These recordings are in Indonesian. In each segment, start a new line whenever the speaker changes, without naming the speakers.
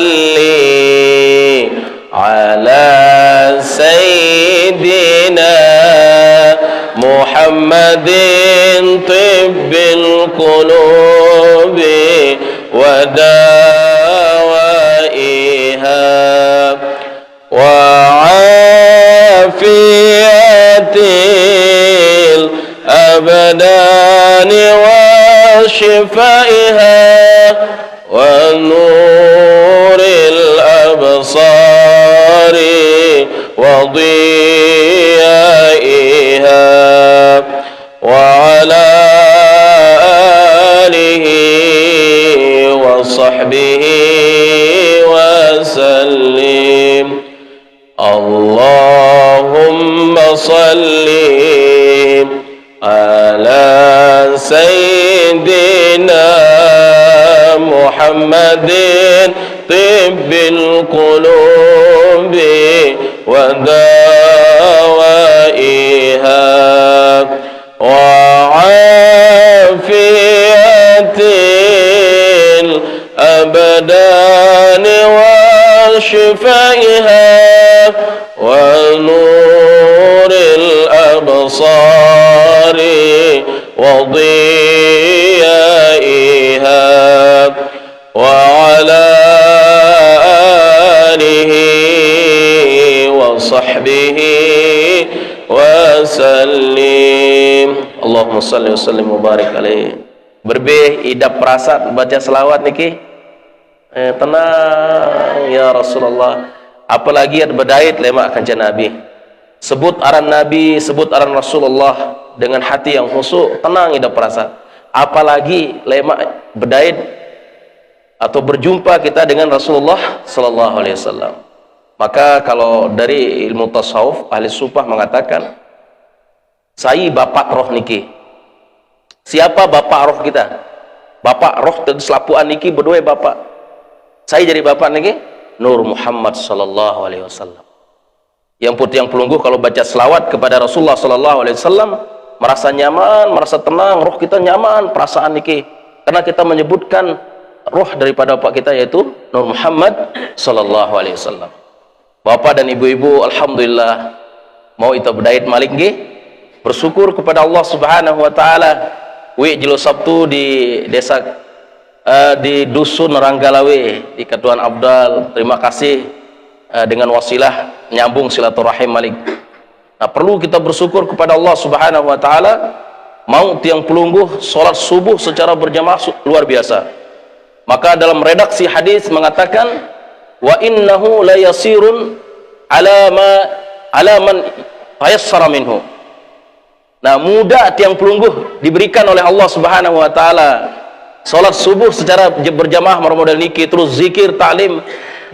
salli ala sayyidina Muhammadin tibbil qulubi wa dawaiha wa afiyatil abdani wa shifaiha wa nuril absari wa diyaiha wa ala alihi wa sahbihi wa sallim. Allahumma salli ala sayyidina Muhammadin tibbil qulubi wa dawaiha wa afiyatil abdani wa shifaiha wa nuril absari wa diyaiha wa ala alihi wa sahbihi wa sallim. Allahumma salli wa sallim wa barik alaihi. Berbeh idap perasaan baca selawat niki tenang ya Rasulullah. Apalagi ada berdait lemak kanjeng Nabi, sebut aran Nabi, sebut aran Rasulullah dengan hati yang khusyuk, tenang idap perasaan. Apalagi lemak berdait atau berjumpa kita dengan Rasulullah sallallahu alaihi wasallam. Maka kalau dari ilmu tasawuf, ahli sufah mengatakan, saya bapak roh niki. Siapa bapak roh kita? Bapak roh selapuan niki berdua bapak. Saya jadi bapak niki Nur Muhammad sallallahu alaihi wasallam. Yang putih yang pelungguh kalau baca selawat kepada Rasulullah sallallahu alaihi wasallam merasa nyaman, merasa tenang, roh kita nyaman, perasaan niki. Karena kita menyebutkan roh daripada bapak kita yaitu Nur Muhammad sallallahu alaihi wasallam. Bapak dan ibu-ibu, alhamdulillah mau itu berdait malik nggih, bersyukur kepada Allah Subhanahu wa taala. Wi jilo Sabtu di desa di dusun Ranggalawe di Katuan Abdal. Terima kasih dengan wasilah nyambung silaturahim malik. Nah, perlu kita bersyukur kepada Allah Subhanahu wa taala. Mau tiang pelungguh salat subuh secara berjamaah luar biasa. Maka dalam redaksi hadis mengatakan wa innahu la yasirun ala man tayassara minhu. Nah, mudah tiang pelungguh diberikan oleh Allah Subhanahu wa taala. Salat subuh secara berjamaah model niki, terus zikir, ta'lim,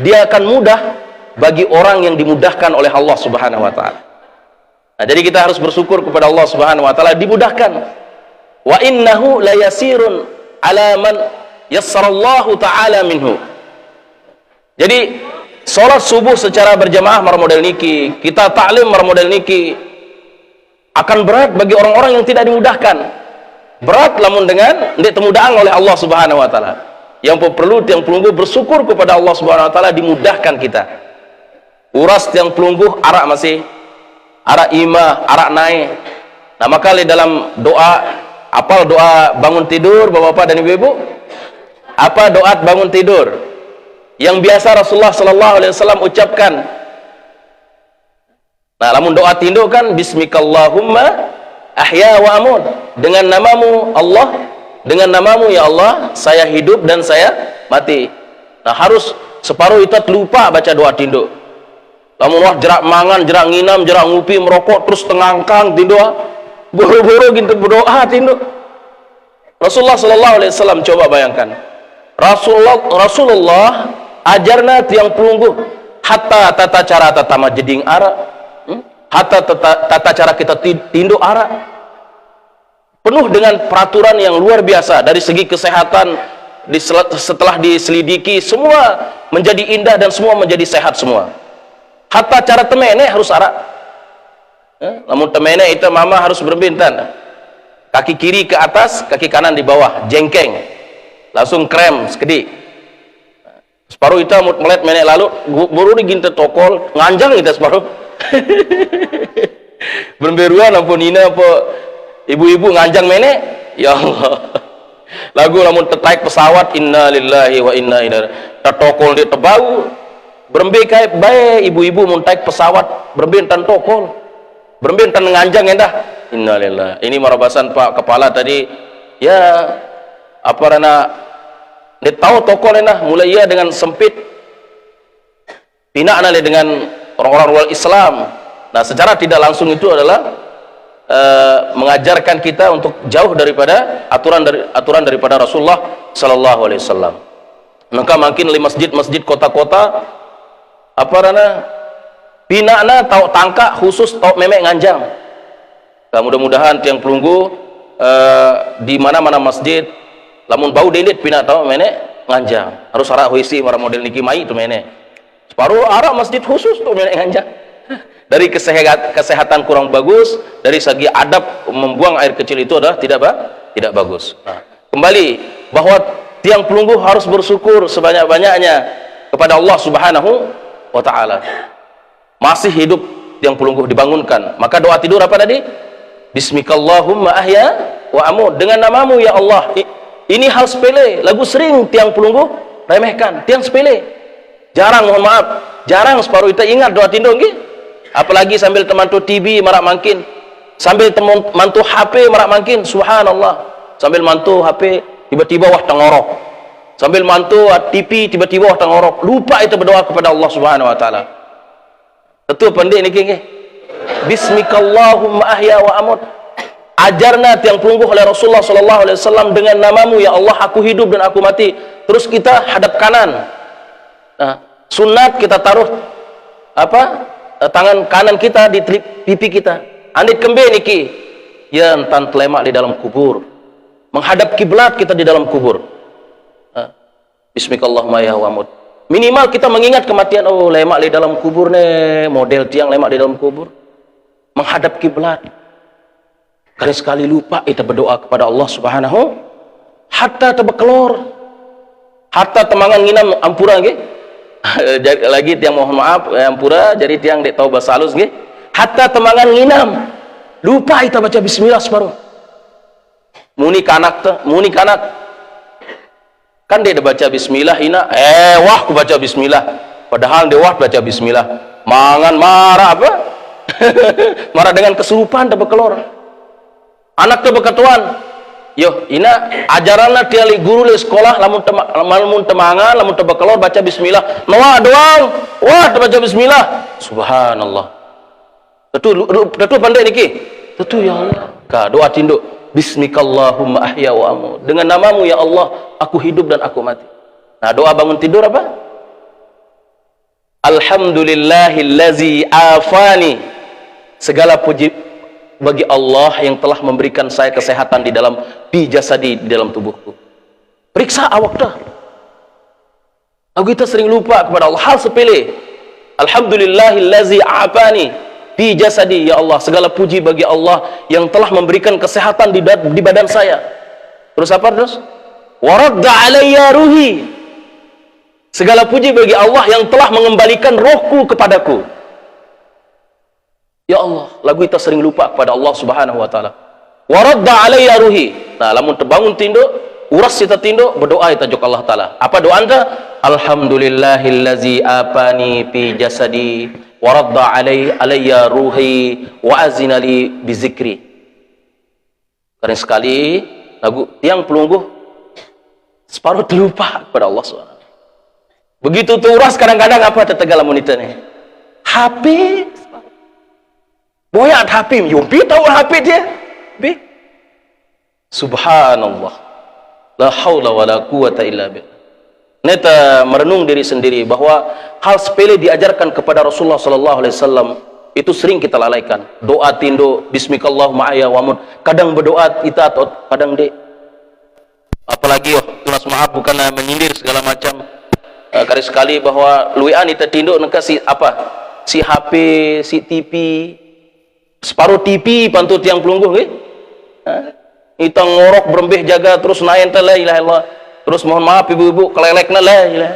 dia akan mudah bagi orang yang dimudahkan oleh Allah Subhanahu wa taala. Nah, jadi kita harus bersyukur kepada Allah Subhanahu wa taala dimudahkan. Wa innahu la yasirun ala man yassarallahu taala minhu. Jadi salat subuh secara berjamaah model niki, kita ta'lim model niki akan berat bagi orang-orang yang tidak dimudahkan. Berat lamun dengan ndik temudaan oleh Allah Subhanahu wa taala. Yang perlu tiang pelungguh bersyukur kepada Allah Subhanahu wa taala dimudahkan kita. Uras tiang pelungguh arak masih arak imah, arak naik. Nah, maka dalam doa, apal doa bangun tidur Bapak-bapak dan Ibu-ibu? Apa doa bangun tidur yang biasa Rasulullah sallallahu alaihi wasallam ucapkan? Nah, lamun doa tinduk kan bismikallahumma ahya wa amut, dengan namamu Allah, dengan namamu ya Allah saya hidup dan saya mati. Nah, harus separuh itu lupa baca doa tinduk. Lamun wah jerak mangan, jerak nginam, jerak ngupi, merokok terus tengangkang tinduk, buru-buru gitu berdoa tinduk. Rasulullah sallallahu alaihi wasallam, coba bayangkan, Rasulullah ajarna tiang pelungguh hatta tata cara tata jeding ara, hatta tata cara kita tinduk arah, penuh dengan peraturan yang luar biasa. Dari segi kesehatan, setelah diselidiki semua menjadi indah dan semua menjadi sehat semua. Hatta cara temene harus arah, namun temene itu mama harus berbintan, kaki kiri ke atas, kaki kanan di bawah, jengkeng, langsung krem sekedik. Separuh kita melet menek lalu baru diginta tokol nganjang kita separuh. Berberuan ampun ina apa ibu-ibu nganjang menek, ya Allah. Lagu lamun tertaik pesawat, inna lillahi wa inna ilaihi, tokol dia tebau berembe kai bae ibu-ibu mun taik pesawat berembe tan tokol berembe tan nganjang endah, inna lillahi. Ini marabasan Pak Kepala tadi ya apa rana dia tahu tokol endah mulai ia dengan sempit pinakna dengan orang-orang luar Islam. Nah secara tidak langsung itu adalah mengajarkan kita untuk jauh daripada aturan daripada Rasulullah sallallahu alaihi wasallam. Maka makin di masjid-masjid kota-kota apa rana pinakna tau tangka khusus tau memek nganjang. Nah, mudah-mudahan tiang pelunggu di mana-mana masjid lamun bau delit pinak tau menek nganjang. Harus arah WC para model niki mai itu menek. Separuh arah masjid khusus tuh menek nganjang. Dari kesehatan kurang bagus, dari segi adab membuang air kecil itu adalah tidak bagus. Nah, kembali bahwa tiang pelunggu harus bersyukur sebanyak-banyaknya kepada Allah Subhanahu wa taala. Masih hidup tiang pelunggu dibangunkan. Maka doa tidur apa tadi? Bismikallahumma ahya wa amut. Dengan namamu ya Allah. Ini hal sepele, lagu sering tiang pelunggu remehkan, tiang sepele. Jarang, mohon maaf, jarang separuh kita ingat doa tidur nggih. Apalagi sambil temantu TV marak mangkin, sambil mantu HP marak mangkin, subhanallah. Sambil mantu HP tiba-tiba wah tengorok, sambil mantu TV tiba-tiba wah tengorok, lupa itu berdoa kepada Allah Subhanahu wa taala. Betul pendek niki nggih. Bismikallahumma ahya wa amut. Ajarna tiang pelungguh oleh Rasulullah sallallahu alaihi wasallam, dengan namamu ya Allah aku hidup dan aku mati. Terus kita hadap kanan. Nah, sunat kita taruh apa? Tangan kanan kita di pipi kita. Andit kembe niki ya entan telemak di dalam kubur, menghadap kiblat kita di dalam kubur. Bismikallahumma ya wamut. Minimal kita mengingat kematian. Oh lemak di dalam kubur nih, model tiang lemak di dalam kubur, menghadap kiblat. Kali sekali lupa kita berdoa kepada Allah Subhanahu, hatta tebekelor, hatta temangan nginam ampura nggih. Lagi tiang mohon maaf ampura jadi tiang dek tahu bahasa halus nggih, hatta temangan nginam lupa kita baca bismillah separuh. Muni kanak kan dia baca bismillah ina wah ku baca bismillah, padahal dia wah baca bismillah mangan marah apa marah dengan kesurupan tebe kelor anak tebe ketuan. Yo ina ajaranna tiang li guru li sekolah lamun temangan lamun tebe kelor baca bismillah noa doang wah baca bismillah, subhanallah. Tentu pandai niki tentu ya Allah ka doa tinduk bismikallahumma ahya wa amut, dengan namamu ya Allah aku hidup dan aku mati. Nah doa bangun tidur apa? Alhamdulillahillazi afani, segala puji bagi Allah yang telah memberikan saya kesehatan di dalam jasadi, di dalam tubuhku. Periksa awak dah. Kita sering lupa kepada Allah hal sepele. Alhamdulillahillazi afani fi jasadi, ya Allah segala puji bagi Allah yang telah memberikan kesehatan di badan saya. Terus apa terus? Waradda alayya ruhi, segala puji bagi Allah yang telah mengembalikan rohku kepadaku. Ya Allah, lagu kita sering lupa kepada Allah Subhanahu wa taala. Waradda alayya ruhi. Nah, lamun terbangun tinduk, uras kita tinduk, berdoa kita jok Allah taala. Apa doa anda? Alhamdulillahillazi apani fi jasadi waradda alayya ruhi wa azina li bizikri. Karena sekali lagu tiang pelungguh separuh terlupa kepada Allah SWT. Begitu tuh uras kadang-kadang apa tetegal monita nih HP boyat HP yumpi tahu HP dia bi subhanallah la haula wala quwata illa billah. Neta merenung diri sendiri bahwa hal sepele diajarkan kepada Rasulullah sallallahu alaihi wasallam itu sering kita lalaikan. Doa tindo bismikallahumma ahya wa amut, kadang berdoa kita atau kadang dek apalagi tunas maaf bukan menyindir segala macam. Kali sekali bahwa luian kita tindo neka si apa si HP si TV separuh TV pantut yang pelungguh nggih. Kita ngorok berembeh jaga terus naik la ilaha illallah. Terus mohon maaf ibu-ibu kelelekna la ilaha.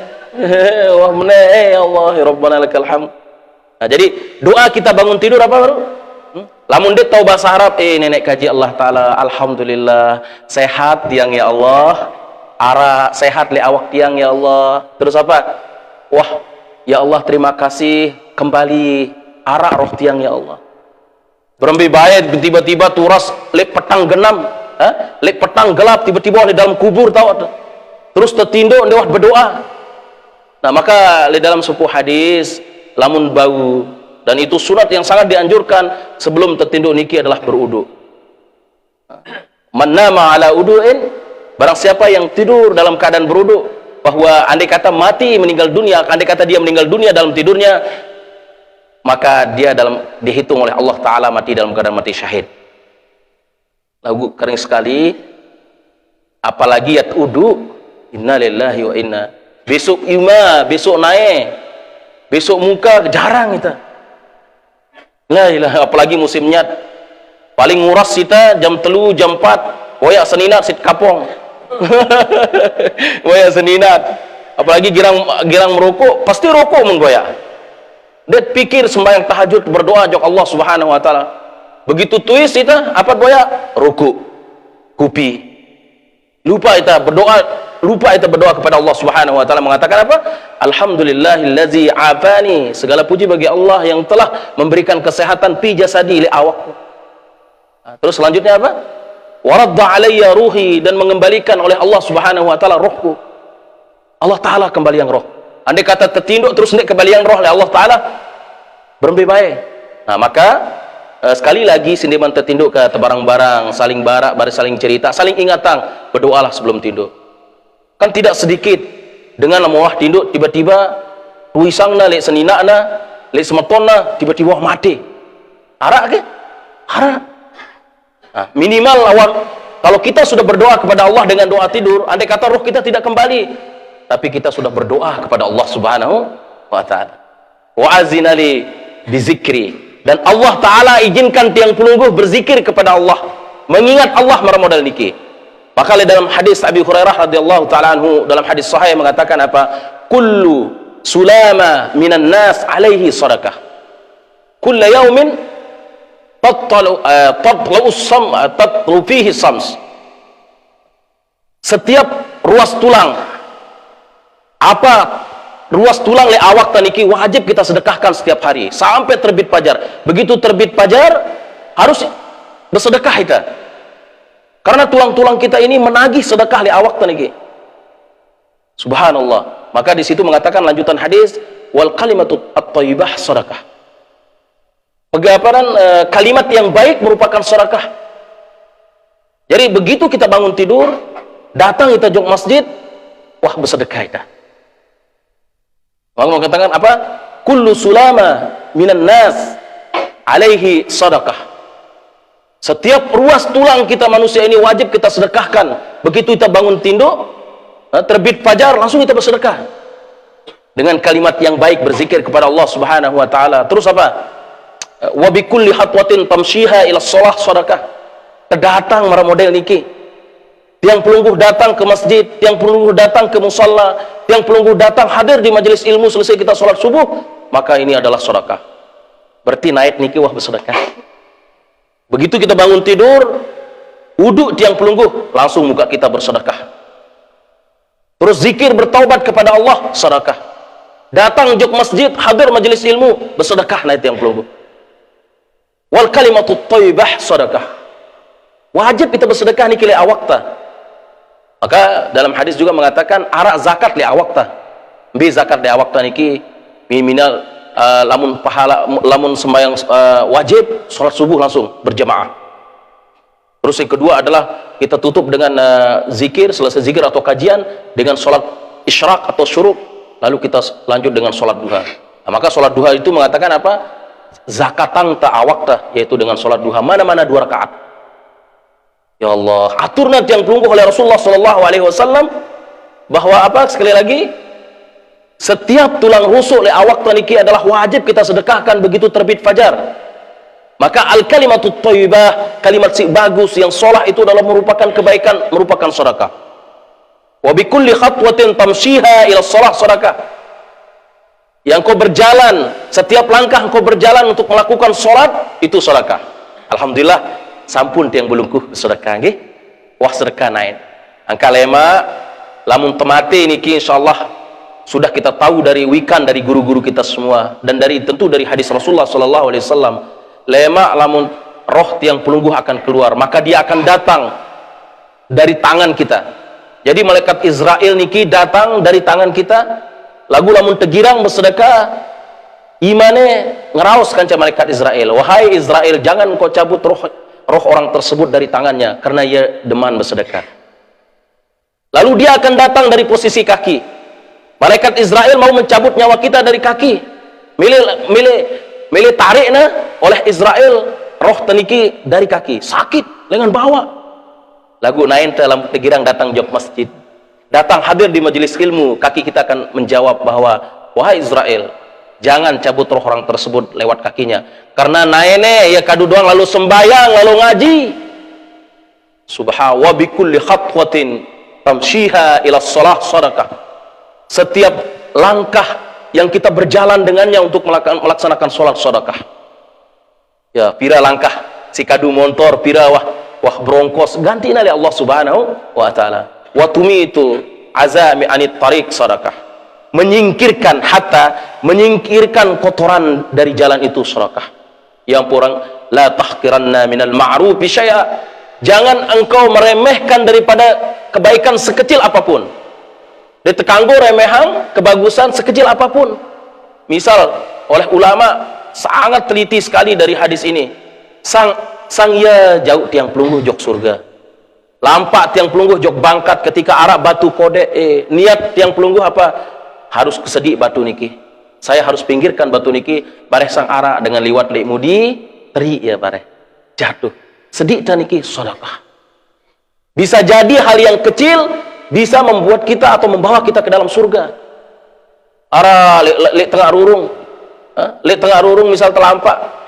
Wah meneh ya Allah ya Rabbana lakal hamd. Nah, jadi doa kita bangun tidur apa baru? Lamun dia tahu bahasa Arab, nenek kaji Allah Ta'ala, alhamdulillah sehat tiang ya Allah, ara sehat li awak tiang ya Allah. Terus apa? Wah ya Allah terima kasih kembali ara roh tiang ya Allah. Berembi bayat tiba-tiba turas lek petang genam, lek petang gelap tiba-tiba di dalam kubur tahu. Terus tertinduk dia berdoa. Nah maka di dalam sebuah hadis lamun bau, dan itu sunat yang sangat dianjurkan sebelum tertinduk niki adalah berudu. Man nama ala udu'in, barang siapa yang tidur dalam keadaan berudu, bahwa andai kata mati meninggal dunia, andai kata dia meninggal dunia dalam tidurnya, maka dia dihitung oleh Allah Ta'ala mati dalam keadaan mati syahid. Lagu kering sekali, apalagi yat udu, inna lillahi wa inna. Besok besok naik, besok muka jarang kita. La ilaha, apalagi musimnya paling nguras kita jam 3 jam 4 wayak seninat sit kapong. Wayak seninat, apalagi girang merokok, pasti rokok menggoyak. Dia pikir sembahyang tahajud berdoa jok Allah Subhanahu wa taala. Begitu tuis kita apa goyak? Rokok. Kopi. Lupa kita berdoa kepada Allah Subhanahu wa taala, mengatakan apa? Alhamdulillahillazi afani, segala puji bagi Allah yang telah memberikan kesehatan fi jasadi li awakku. Terus selanjutnya apa? Waradda alayya ruhi, dan mengembalikan oleh Allah Subhanahu wa taala rohku. Allah taala kembali yang roh. Andai kata tertinduk terus nek kembali yang roh oleh Allah taala berembe bae. Nah maka sekali lagi sindiman tertinduk ke barang-barang saling barak, saling cerita, saling ingatan, berdoalah sebelum tidur. Kan tidak sedikit dengan mawah tinduk tiba-tiba tuisangna lek seninakna lek semetonna tiba-tiba mati. Harak ke? Harak. Nah, minimal awak kalau kita sudah berdoa kepada Allah dengan doa tidur, andai kata roh kita tidak kembali, tapi kita sudah berdoa kepada Allah Subhanahu wa taala. Wa azina li bizikri, dan Allah taala izinkan tiang pelungguh berzikir kepada Allah, mengingat Allah meramodal niki. Maka dalam hadis Abi Hurairah radhiyallahu taala anhu, dalam hadis sahih mengatakan apa? Kullu sulama minan nas alaihi sadaqah. Kullu yaumin tatlu fihi sams. Setiap ruas tulang, apa ruas tulang le awak taniki wajib kita sedekahkan setiap hari sampai terbit fajar. Begitu terbit fajar harus bersedekah kita. Karena tulang-tulang kita ini menagih sedekah li awak taniki. Subhanallah. Maka di situ mengatakan lanjutan hadis, wal kalimatu at-thayyibah sedekah. Pengaparan kalimat yang baik merupakan sedekah. Jadi begitu kita bangun tidur, datang kita jok masjid, wah bersedekah kita. Maka mengatakan apa? Kullu sulama minan nas alaihi sedekah. Setiap ruas tulang kita manusia ini wajib kita sedekahkan. Begitu kita bangun tinduk, terbit fajar, langsung kita bersedekah dengan kalimat yang baik, berzikir kepada Allah Subhanahu wa taala. Terus apa? Wa bi kulli hatwatin tamshiha ila shalah sedekah. Terdatang marah model niki. Tiang pelungguh datang ke masjid, tiang pelungguh datang ke musalla, tiang pelungguh datang hadir di majelis ilmu selesai kita sholat subuh, maka ini adalah sedekah. Berarti naik niki wah bersedekah. Begitu kita bangun tidur, wudhu tiang pelungguh, langsung muka kita bersedekah. Terus zikir bertaubat kepada Allah, sedekah. Datang jok masjid, hadir majelis ilmu, bersedekah naik tiang pelungguh. Wal kalimatu thayyibah sedekah. Wajib kita bersedekah niki li awakta. Maka dalam hadis juga mengatakan arak zakat li awakta. Bi zakat li awakta niki minimal lamun sembahyang wajib, sholat subuh langsung berjamaah. Terus yang kedua adalah kita tutup dengan zikir, selesai zikir atau kajian dengan sholat isyraq atau syuruk, lalu kita lanjut dengan sholat duha. Nah, maka sholat duha itu mengatakan apa? Zakatan ta'awakta, yaitu dengan sholat duha mana-mana 2 rakaat. Ya Allah, aturna yang pelungguh oleh Rasulullah SAW bahwa apa? Sekali lagi, setiap tulang rusuk le awak taniki adalah wajib kita sedekahkan begitu terbit fajar. Maka al-kalimatut thayyibah, kalimat si bagus yang sholah itu adalah merupakan kebaikan, merupakan sedekah. Wa bikulli khatwatin tamshiha ila shalah sedekah. Yang kau berjalan, setiap langkah engkau berjalan untuk melakukan salat, itu sedekah. Alhamdulillah, sampun tiang belungkuh sedekah nggih. Wah sedekah naik. Angka lema lamun temate niki insyaallah sudah kita tahu dari wikan dari guru-guru kita semua dan dari tentu dari hadis Rasulullah sallallahu alaihi wasallam. Lema lamun roh tiang pelungguh akan keluar, maka dia akan datang dari tangan kita. Jadi malaikat Israel niki datang dari tangan kita. Lagu lamun tegirang bersedekah, imane ngeraos kanca malaikat Israel. Wahai Israel, jangan kau cabut roh orang tersebut dari tangannya, karena ia deman bersedekah. Lalu dia akan datang dari posisi kaki. Malaikat Israel mau mencabut nyawa kita dari kaki. Milih tarikna oleh Israel roh teniki dari kaki. Sakit lengan bawa. Lagu nain dalam tegirang datang jok masjid. Datang hadir di majelis ilmu, kaki kita akan menjawab bahwa wahai Israel, jangan cabut roh orang tersebut lewat kakinya, karena naene ya kadu doang lalu sembayang lalu ngaji. Subha wa bikulli khatwatin tamshiha ila shalah sedekah. Setiap langkah yang kita berjalan dengannya untuk melaksanakan sholat sedekah. Ya, pira langkah si kadu motor, pira wah brongkos ganti oleh Allah Subhanahu wa taala. Wa tumitu azami anit tariq sedekah. Menyingkirkan kotoran dari jalan itu sedekah. Yang orang la tahqiranna minal ma'rufi syai'a. Jangan engkau meremehkan daripada kebaikan sekecil apapun. Ditekanggo remehan kebagusan sekecil apapun. Misal oleh ulama sangat teliti sekali dari hadis ini. Sang ya jauh tiang pelungguh jok surga. Lampak tiang pelungguh jok bangkat ketika Arab batu kode niat tiang pelungguh apa? Harus kesedih batu niki. Saya harus pinggirkan batu niki bareh sang Arab dengan liwat lek mudi teri ya bareh. Jatuh. Sedih ta niki sedekah. Bisa jadi hal yang kecil bisa membuat kita atau membawa kita ke dalam surga. Ara lek tengah rurung. Lek tengah rurung misal telampak.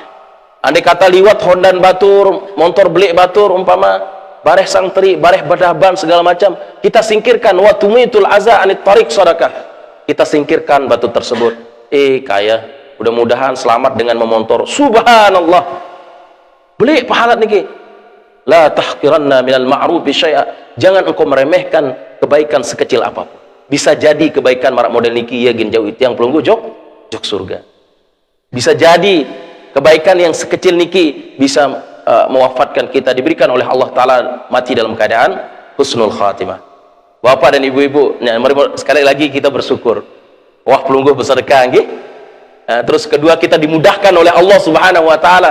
Andai kata liwat hondan batur, motor belik batur umpama bareh sang teri, bareh badaban segala macam, kita singkirkan wa tumitul aza anit tariq sedekah. Kita singkirkan batu tersebut. Kaya, mudah-mudahan selamat dengan memontor. Subhanallah. Beli pahala niki. La tahqiranna minal ma'rufi syai'a. Jangan engkau meremehkan kebaikan sekecil apapun. Bisa jadi kebaikan marak model niki ya gin jauh itu yang pelungguh jok surga. Bisa jadi kebaikan yang sekecil niki bisa mewafatkan kita, diberikan oleh Allah Ta'ala mati dalam keadaan husnul khatimah. Bapak dan ibu-ibu, sekali lagi kita bersyukur. Wah pelungguh bersedekah nggih. Terus kedua kita dimudahkan oleh Allah Subhanahu wa taala.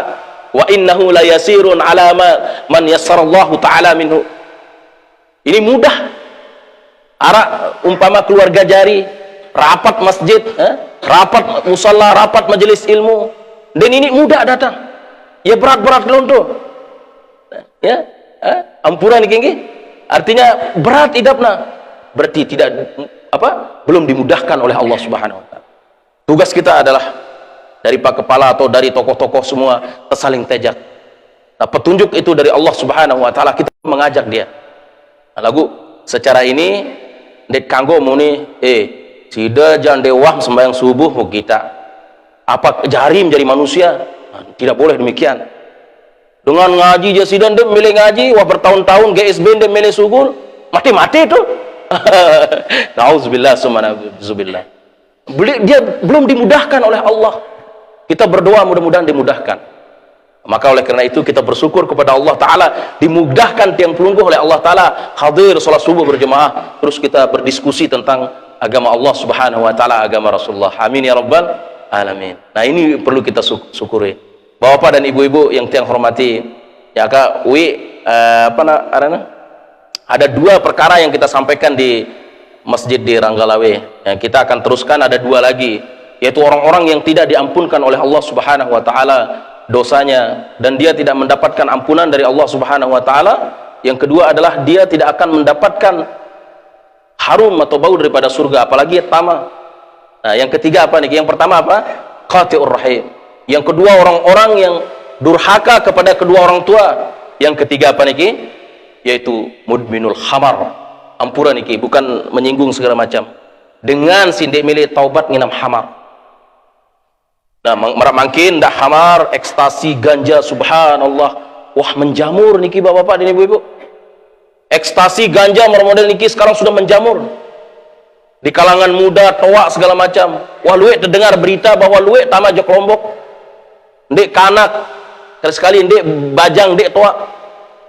Wa innahu la yasirun ala man yassarallahu taala minhu. Ini mudah. Umpama keluarga jari, rapat masjid, rapat musalla, rapat majelis ilmu. Dan ini mudah datang. Ya berat-berat lonto. Ya, ampuran iki. Artinya berat hidupna. Berarti tidak belum dimudahkan oleh Allah Subhanahu wa taala. Tugas kita adalah dari Pak Kepala atau dari tokoh-tokoh semua tersaling tejak. Nah, petunjuk itu dari Allah Subhanahu wa taala, kita mengajak dia. Nah, lagu secara ini dek kanggo muni sida jan dewah sembahyang subuh mau kita. Apa jari menjadi manusia? Nah, tidak boleh demikian. Dengan ngaji jasidan dem milih ngaji, wah bertahun-tahun GSB dem milih sugul, mati-mati itu. Nauzubillah subhanallah. Dia belum dimudahkan oleh Allah. Kita berdoa mudah-mudahan dimudahkan. Maka oleh karena itu kita bersyukur kepada Allah Ta'ala, dimudahkan tiang pelungguh oleh Allah Ta'ala hadir sholat subuh berjemaah, terus kita berdiskusi tentang agama Allah Subhanahu wa Ta'ala, agama Rasulullah. Amin ya rabbal alamin. Nah ini perlu kita syukuri. Bapak dan ibu-ibu yang tiang hormati, ya Kak ada dua perkara yang kita sampaikan di masjid di Ranggalawe, yang kita akan teruskan. Ada dua lagi, yaitu orang-orang yang tidak diampunkan oleh Allah Subhanahu wa taala dosanya, dan dia tidak mendapatkan ampunan dari Allah Subhanahu wa taala. Yang kedua adalah dia tidak akan mendapatkan harum atau bau daripada surga, apalagi tamah. Nah, yang ketiga apa nih? Yang pertama apa? Qati'ur rahim. Yang kedua orang-orang yang durhaka kepada kedua orang tua. Yang ketiga apa nih? Yaitu mudminul khamar, ampura niki, bukan menyinggung segala macam. Dengan sindik milik taubat nginam hamar. Nah, makin dah hamar, ekstasi, ganja, subhanallah. Wah, menjamur niki bapak-bapak dan ibu-ibu. Ekstasi, ganja, model niki sekarang sudah menjamur. Di kalangan muda, toak segala macam. Wah, luek terdengar berita bahwa luek tamat jok Lombok. Ndek kanak, sekali ndek bajang, ndek toak.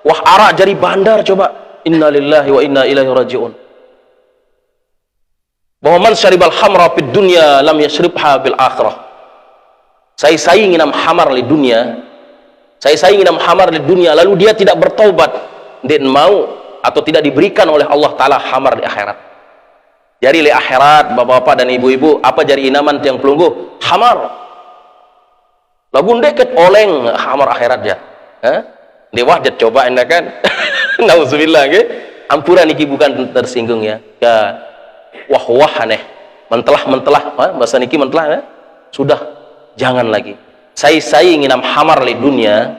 Wah, arak jadi bandar coba. Innalillahi wa inna ilaihi raji'un. Bahwa man syaribal hamra fid dunya lam yashribha bil akhirah. Saya nginam hamar di dunia, saya nginam hamar di dunia, lalu dia tidak bertaubat, dia mau atau tidak diberikan oleh Allah Ta'ala hamar di akhirat. Jadi di akhirat, bapak-bapak dan ibu-ibu, apa jari inaman tiang pelungguh? Hamar. Lagu deket oleng hamar akhirat ya. Dia wajat coba anda kan? Nauzubillah ke? Ampura niki bukan tersinggung ya. Ya, wah aneh. Mentelah, bahasa niki mentelah ya. Sudah. Jangan lagi. Saya nginam hamar di dunia,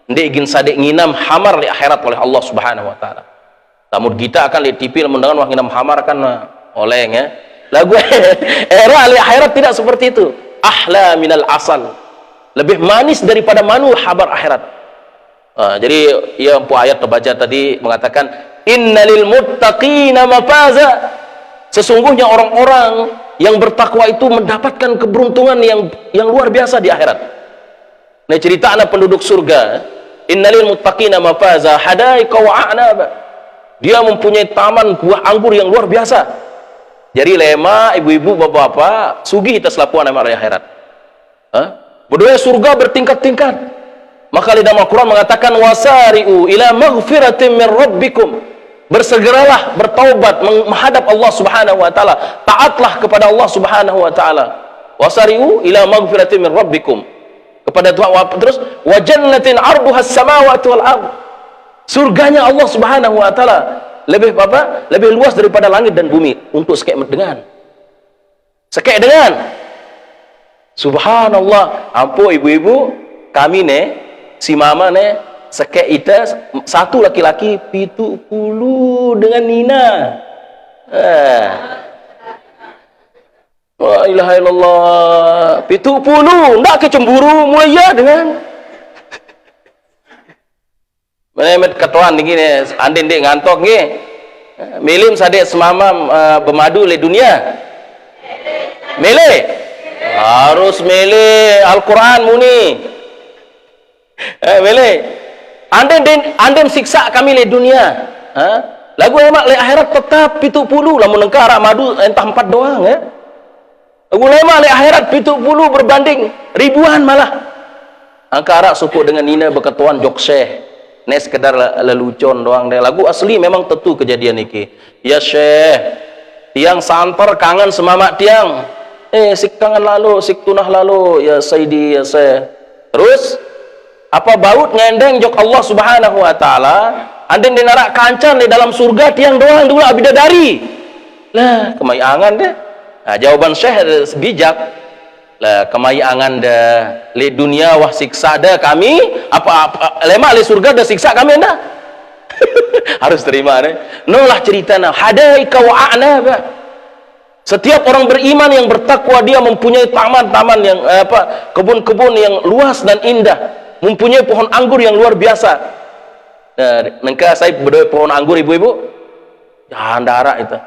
ndek ingin sadek nginam hamar di akhirat oleh Allah Subhanahu wa taala. Namun kita akan lihat TV mendengar wah nginam hamar kan oleng ya. Lagu era di akhirat tidak seperti itu. Ahla minal asal. Lebih manis daripada manu habar akhirat. Jadi ya ayat terbaca tadi mengatakan innalil muttaqina mafaza. Sesungguhnya orang-orang yang bertakwa itu mendapatkan keberuntungan yang luar biasa di akhirat. Nah, cerita anak penduduk surga, innalil muttaqina mafaza hadaika wa a'naba. Dia mempunyai taman buah anggur yang luar biasa. Jadi lema ibu-ibu bapak-bapak sugih kita selapuan di akhirat. Berdoa surga bertingkat-tingkat. Maka di dalam Al-Quran mengatakan wasari'u ila maghfiratin min rabbikum. Bersegeralah bertaubat menghadap Allah Subhanahu wa taala, taatlah kepada Allah Subhanahu wa taala. Wasari'u ila maghfiratin min rabbikum, kepada Tuhan. Terus wa jannatin 'arduha as-samawati wal ard. Surganya Allah Subhanahu wa taala lebih apa? Lebih luas daripada langit dan bumi untuk sekek dengan. Subhanallah. Ampun ibu-ibu, kami si mama sekek ita satu laki-laki 70 dengan Nina. Wa ilaha illallah 70 ndak kecemburu mulia dengan menemet ketuan begini andin dek ngantok nge milim sadek semamam bermadu le dunia mele harus mele Al-Quran muni mele Anden siksa kami le dunia. Lagu emak le akhirat tetap 70 lamun engka arak madu entah 4 doang ya. Lagu emak le akhirat 70 berbanding ribuan malah. Angka arak suku dengan Nina berketuan jokseh. Nes sekedar lelucon doang deh. Lagu asli memang tentu kejadian iki. Ya Syekh, tiang santer kangen semamak tiang. Sik kangen lalu, sik tunah lalu ya Sayyidi ya Syekh. Terus apa baut ngendeng jok Allah Subhanahu wa taala anden dinarak kancan di dalam surga tiang doang dulu abidadari lah kemayangan deh. Nah, jawaban Syekh bijak lah kemayangan dah li dunia wah siksa dah kami apa lemak li surga dah siksa kami dah harus terima deh nolah cerita nah hadaika wa a'naba. Setiap orang beriman yang bertakwa dia mempunyai taman-taman yang kebun-kebun yang luas dan indah, mempunyai pohon anggur yang luar biasa. Nengka saya berdoa pohon anggur ibu-ibu jangan darah itu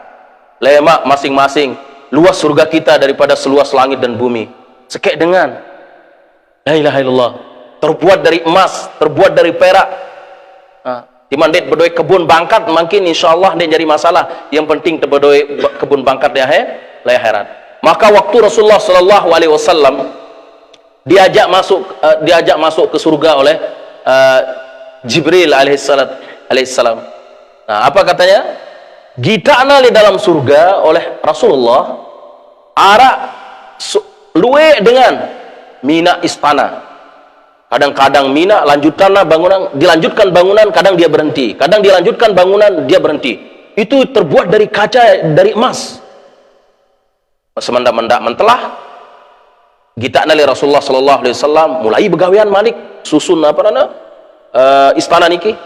lemak masing-masing luas surga kita daripada seluas langit dan bumi sekek dengan la ilaha illallah terbuat dari emas, terbuat dari perak. Timan det berdoa kebun bangkat mungkin insyaallah dia jadi masalah, yang penting berdoa kebun bangkat di akhirat. Maka waktu Rasulullah sallallahu alaihi wasallam diajak masuk ke surga oleh Jibril alaihissalam. Nah, apa katanya? Gitana di dalam surga oleh Rasulullah arak luwe dengan mina istana. Kadang-kadang mina dilanjutkan bangunan, kadang dia berhenti. Kadang dilanjutkan bangunan, dia berhenti. Itu terbuat dari kaca, dari emas. Semendak-mendak mentelah kita nali Rasulullah sallallahu alaihi wasallam mulai begawian malik susun istana niki.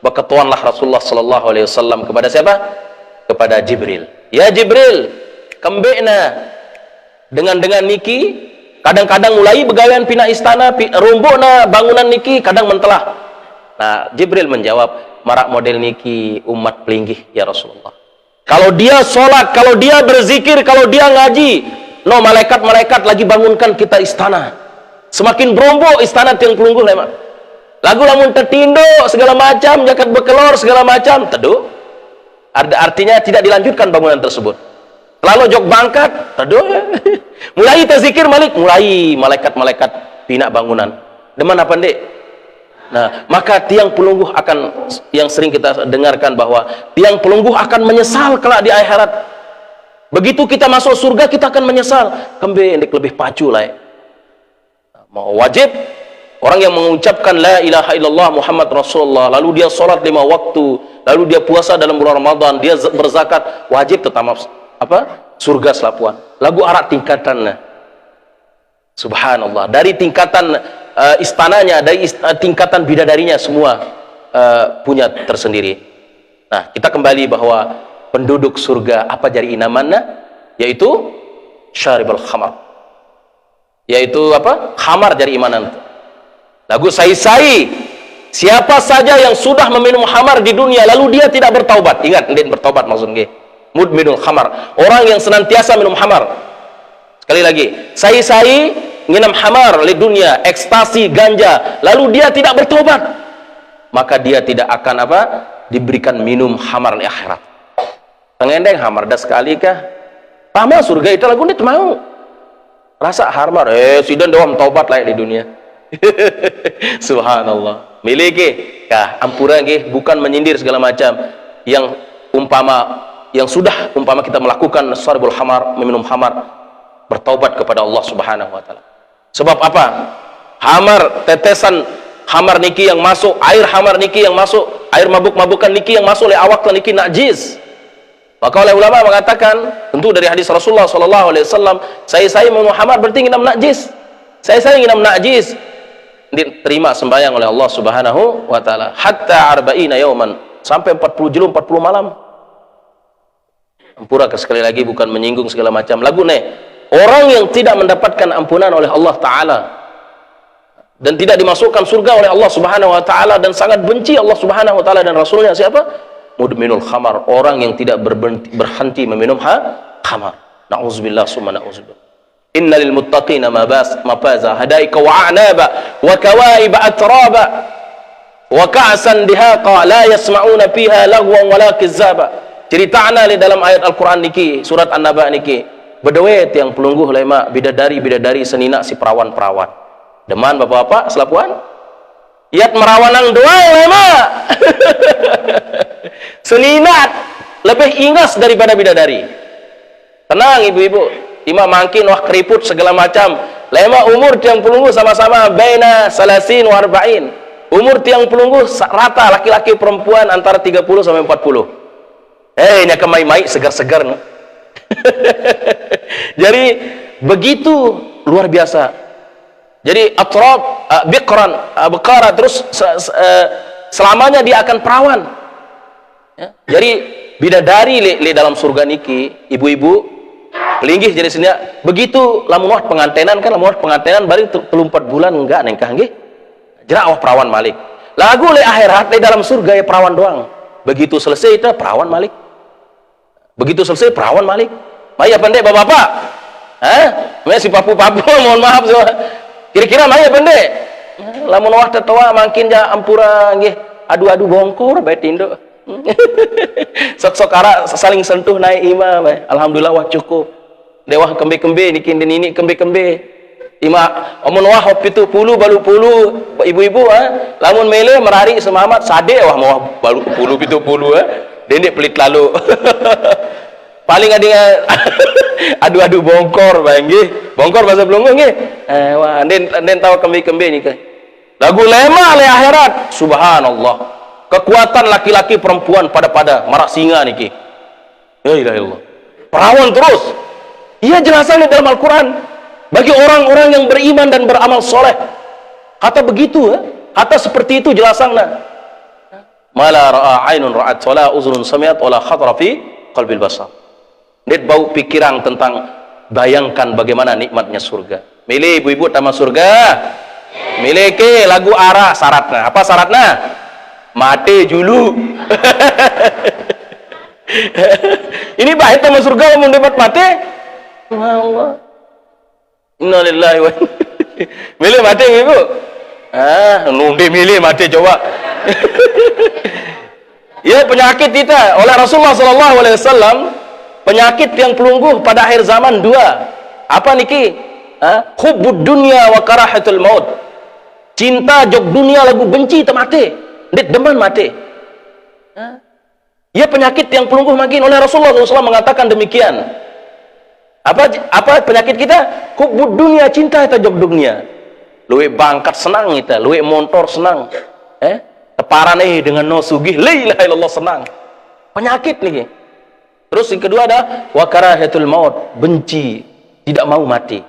Berketuanlah Rasulullah sallallahu alaihi wasallam kepada siapa? kepada Jibril, ya Jibril, kembena dengan niki, kadang-kadang mulai begawean pina istana, rumbuna bangunan niki, kadang mentelah. Nah, Jibril menjawab, marak model niki umat pelinggih ya Rasulullah. Kalau dia sholat, kalau dia berzikir, kalau dia ngaji, no malaikat-malaikat lagi bangunkan kita istana. Semakin berombok istana tiang pelungguh lemak. Lagu lamun tertindo segala macam, jakat bekelor segala macam, teduh. Artinya tidak dilanjutkan bangunan tersebut. Lalu jok bangkat, teduh. Mulai terzikir malik, mulai malaikat-malaikat pinak bangunan. Deman apa ndek? Nah, maka tiang pelungguh akan, yang sering kita dengarkan bahwa tiang pelungguh akan menyesal kelak di akhirat. Begitu kita masuk surga, kita akan menyesal. Kembe ndek lebih pacu lah. Mau wajib orang yang mengucapkan la ilaha illallah Muhammad Rasulullah, lalu dia sholat 5 waktu, lalu dia puasa dalam bulan Ramadan, dia berzakat, wajib tetap surga selapuan. Lagu arak tingkatannya. Subhanallah, dari tingkatan istananya, dari tingkatan bidadarinya semua punya tersendiri. Nah, kita kembali bahwa penduduk surga apa jadi inamannya, yaitu syaribul khamar, yaitu apa? Khamar jadi imanan. Lagu sai-sai, siapa saja yang sudah meminum khamar di dunia lalu dia tidak bertaubat, ingat ndek bertaubat maksudnya mudminul khamar, orang yang senantiasa minum khamar. Sekali lagi, sai-sai nginam khamar di dunia, ekstasi, ganja, lalu dia tidak bertobat, maka dia tidak akan diberikan minum khamar di akhirat. Tengendeng khamar dah sekali kah? Pama surga itu lagu ini mau rasa harmar, sidan doang taubat lah di dunia. Subhanallah. Miliki kah ampura nggih, bukan menyindir segala macam. Yang sudah kita melakukan syaribul khamar, meminum khamar, bertaubat kepada Allah Subhanahu wa taala. Sebab apa? Khamar, tetesan khamar niki yang masuk, air khamar niki yang masuk, air mabuk-mabukan niki yang masuk oleh awak niki najis. Maka oleh ulama mengatakan, tentu dari hadis Rasulullah sallallahu alaihi wasallam, saya minum khamar berarti nginam najis. Saya nginam najis. Diterima sembahyang oleh Allah Subhanahu wa taala hatta arba'ina yauman, sampai 40 jilum 40 malam. Ampura sekali lagi bukan menyinggung segala macam lagu nih. Orang yang tidak mendapatkan ampunan oleh Allah taala dan tidak dimasukkan surga oleh Allah Subhanahu wa taala dan sangat benci Allah Subhanahu wa taala dan rasulnya, siapa? Mudminul khamar, orang yang tidak berhenti meminum khamar. Nauzubillah summa nauzubillah. Innal muttaqina mafaza hadaika wa a'naba wa kawaiba atraba wa ka'san dihaqa la yasma'una fiha lagwan wala kizzaba. Ceritana di dalam ayat Al-Qur'an niki, surat An-Naba niki, bedawet yang pelungguh lema bidadari senina si perawan-perawan. Deman bapak-bapak selapuan iat merawanang doang lema. Seninat lebih ingas daripada bidadari. Tenang ibu-ibu, imam mangkin wah keriput segala macam. Lema umur tiang pelungguh sama-sama baina salasin wa arba'in. Umur tiang pelungguh rata, laki-laki perempuan antara 30 sampai 40. Nya kemai-mai segar-segar. Jadi begitu luar biasa. Jadi atrab biqara terus selamanya dia akan perawan. Ya. Jadi bidadari le dalam surga niki, ibu-ibu linggih jadi sini begitu lamun wah pengantenan kan, lamun wah pengantenan bari 34 bulan enggak nengkah nggih. Jera wah perawan malik. Lagu le akhirat le dalam surga ya perawan doang. Begitu selesai itu perawan malik. Begitu selesai perawan malik. Maya pendek bapak-bapak. Maya si papu-papu mohon maaf semua. Kira-kira maya pendek. Lamun wah tetua makin ja ampura nggih. Adu-adu bongkor bae tindo. Sok-sok ara saling sentuh naik imam. Alhamdulillah wah cukup. Dewah kembe-kembe niki ini kembe-kembe. Ima amun wah pitu puluh balu puluh ibu-ibu lamun mele merari semamat sade wah mau balu puluh pitu puluh dendek pelit lalu. Paling ada adu-adu bongkor bang nggih. Bongkor bahasa Belanda nggih. Wah den tahu kembe-kembe nih kan. Lagu lema le akhirat. Subhanallah. Kekuatan laki-laki perempuan pada marak singa niki. La ilaha illallah. Perawan terus. Iya jelasan di dalam Al-Qur'an. Bagi orang-orang yang beriman dan beramal soleh. Kata begitu kata seperti itu jelasannya. Mala ra'a ainun ra'at wala uzunun sami'at wala khatara fi qalbil basar. Dit bau pikiran tentang bayangkan bagaimana nikmatnya surga. Milih ibu-ibu tamat surga. Milih ke lagu arah syaratnya. Apa syaratnya? Mati dulu. Ini baik tamat surga mau dapat mati. Allah. Innalillahi wa milih mati ibu. Nundi milih mati coba. Ya, penyakit kita oleh Rasulullah SAW, penyakit yang pelungguh pada akhir zaman dua. Apa niki? Hubbud dunya wa karahatul maut. Cinta jog dunia lagu benci temate. Dit demen mati. Ya, penyakit yang pelungguh makin oleh Rasulullah SAW mengatakan demikian. Apa penyakit kita? Hubbud dunya, cinta kita jog dunia. Luwe bangkat senang kita, luwe motor senang. Teparan dengan no sugih, la ilaha illallah senang. Penyakit nih. Terus yang kedua ada wa karahatul maut, benci, tidak mau mati.